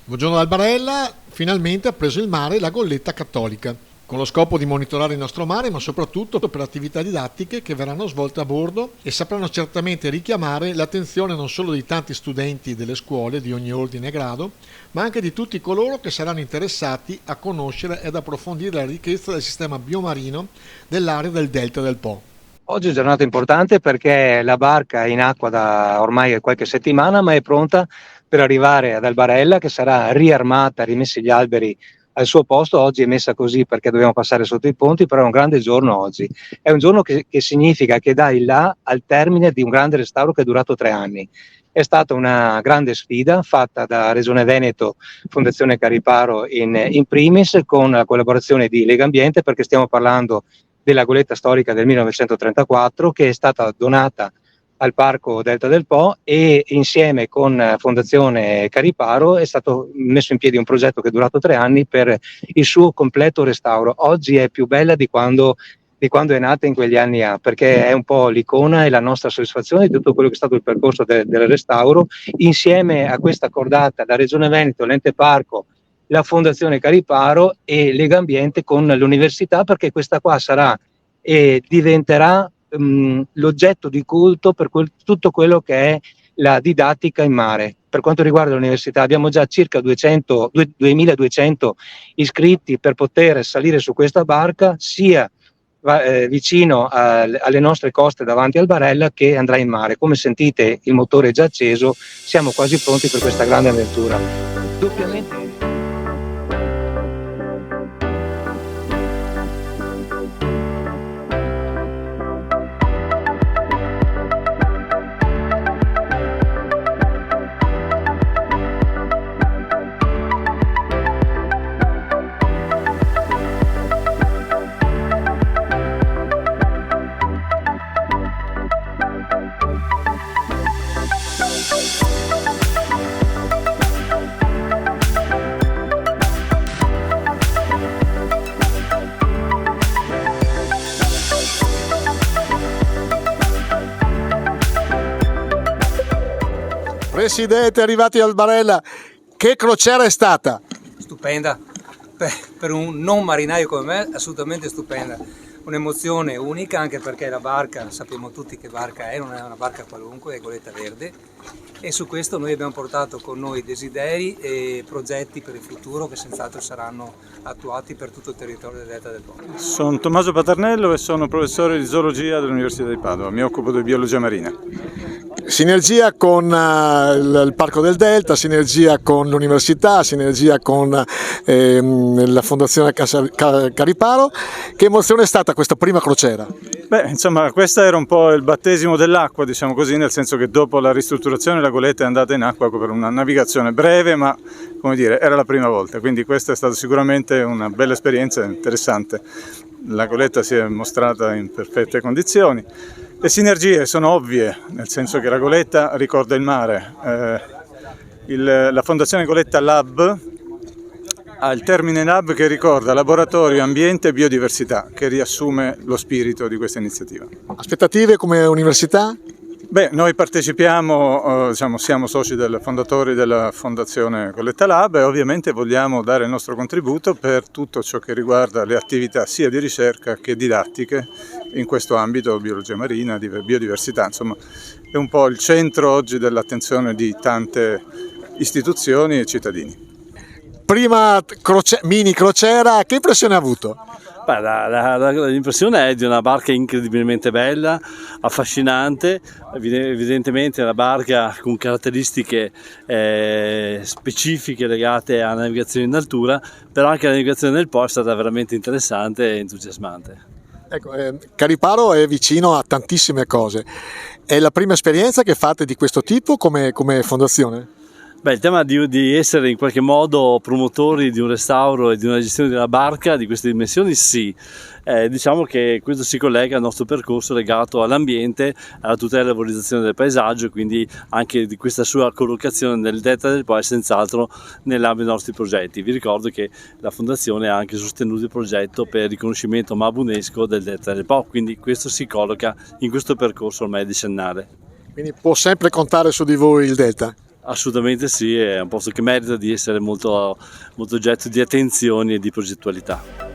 Buongiorno dal Barella, finalmente ha preso il mare la Golletta Cattolica, con lo scopo di monitorare il nostro mare, ma soprattutto per attività didattiche che verranno svolte a bordo e sapranno certamente richiamare l'attenzione non solo di tanti studenti delle scuole di ogni ordine e grado, ma anche di tutti coloro che saranno interessati a conoscere ed approfondire la ricchezza del sistema biomarino dell'area del Delta del Po. Oggi è una giornata importante perché la barca è in acqua da ormai qualche settimana, ma è pronta per arrivare ad Albarella, che sarà riarmata, rimessi gli alberi al suo posto. Oggi è messa così perché dobbiamo passare sotto i ponti, però è un grande giorno oggi. È un giorno che significa che dà il là al termine di un grande restauro che è durato 3 anni. È stata una grande sfida fatta da Regione Veneto, Fondazione Cariparo in primis, con la collaborazione di Legambiente, perché stiamo parlando della goletta storica del 1934 che è stata donata al Parco Delta del Po, e insieme con Fondazione Cariparo è stato messo in piedi un progetto che è durato 3 anni per il suo completo restauro. Oggi è più bella di quando è nata in quegli anni, perché è un po' l'icona e la nostra soddisfazione di tutto quello che è stato il percorso del restauro, insieme a questa cordata la Regione Veneto, l'Ente Parco, la Fondazione Cariparo e Legambiente con l'università, perché questa qua sarà e diventerà l'oggetto di culto per tutto quello che è la didattica in mare. Per quanto riguarda l'università abbiamo già circa 2200 iscritti per poter salire su questa barca, sia vicino alle nostre coste davanti al Barella, che andrà in mare. Come sentite il motore è già acceso, siamo quasi pronti per questa grande avventura. Doppiamente. Presidente, arrivati al Barella, che crociera è stata? Stupenda, per un non marinaio come me assolutamente stupenda, un'emozione unica, anche perché la barca, sappiamo tutti che barca è, non è una barca qualunque, è Goletta Verde, e su questo noi abbiamo portato con noi desideri e progetti per il futuro che senz'altro saranno attuati per tutto il territorio del Delta del Po. Sono Tommaso Paternello e sono professore di zoologia dell'Università di Padova, mi occupo di biologia marina. Sinergia con il Parco del Delta, sinergia con l'università, sinergia con la Fondazione Cariparo. Che emozione è stata questa prima crociera? Beh, insomma, questa era un po' il battesimo dell'acqua, diciamo così, nel senso che dopo la ristrutturazione la goletta è andata in acqua per una navigazione breve, ma come dire, era la prima volta, quindi questa è stata sicuramente una bella esperienza, interessante. La goletta si è mostrata in perfette condizioni. Le sinergie sono ovvie, nel senso che la goletta ricorda il mare. La Fondazione Goletta Lab ha il termine Lab che ricorda laboratorio, ambiente e biodiversità, che riassume lo spirito di questa iniziativa. Aspettative come università? Beh, noi partecipiamo, siamo soci fondatori della Fondazione Goletta Lab e ovviamente vogliamo dare il nostro contributo per tutto ciò che riguarda le attività sia di ricerca che didattiche in questo ambito, biologia marina, di biodiversità. Insomma, è un po' il centro oggi dell'attenzione di tante istituzioni e cittadini. Prima mini crociera, che impressione ha avuto? Beh, l'impressione è di una barca incredibilmente bella, affascinante, evidentemente una barca con caratteristiche specifiche legate alla navigazione in altura, però anche la navigazione nel Po è stata veramente interessante e entusiasmante. Ecco, Cariparo è vicino a tantissime cose. È la prima esperienza che fate di questo tipo come fondazione? Beh, il tema di essere in qualche modo promotori di un restauro e di una gestione della barca di queste dimensioni, sì. Diciamo che questo si collega al nostro percorso legato all'ambiente, alla tutela e alla valorizzazione del paesaggio, quindi anche di questa sua collocazione nel Delta del Po è senz'altro nell'ambito dei nostri progetti. Vi ricordo che la Fondazione ha anche sostenuto il progetto per il riconoscimento MAB UNESCO del Delta del Po, quindi questo si colloca in questo percorso ormai decennale. Quindi può sempre contare su di voi il Delta? Assolutamente sì, è un posto che merita di essere molto oggetto di attenzioni e di progettualità.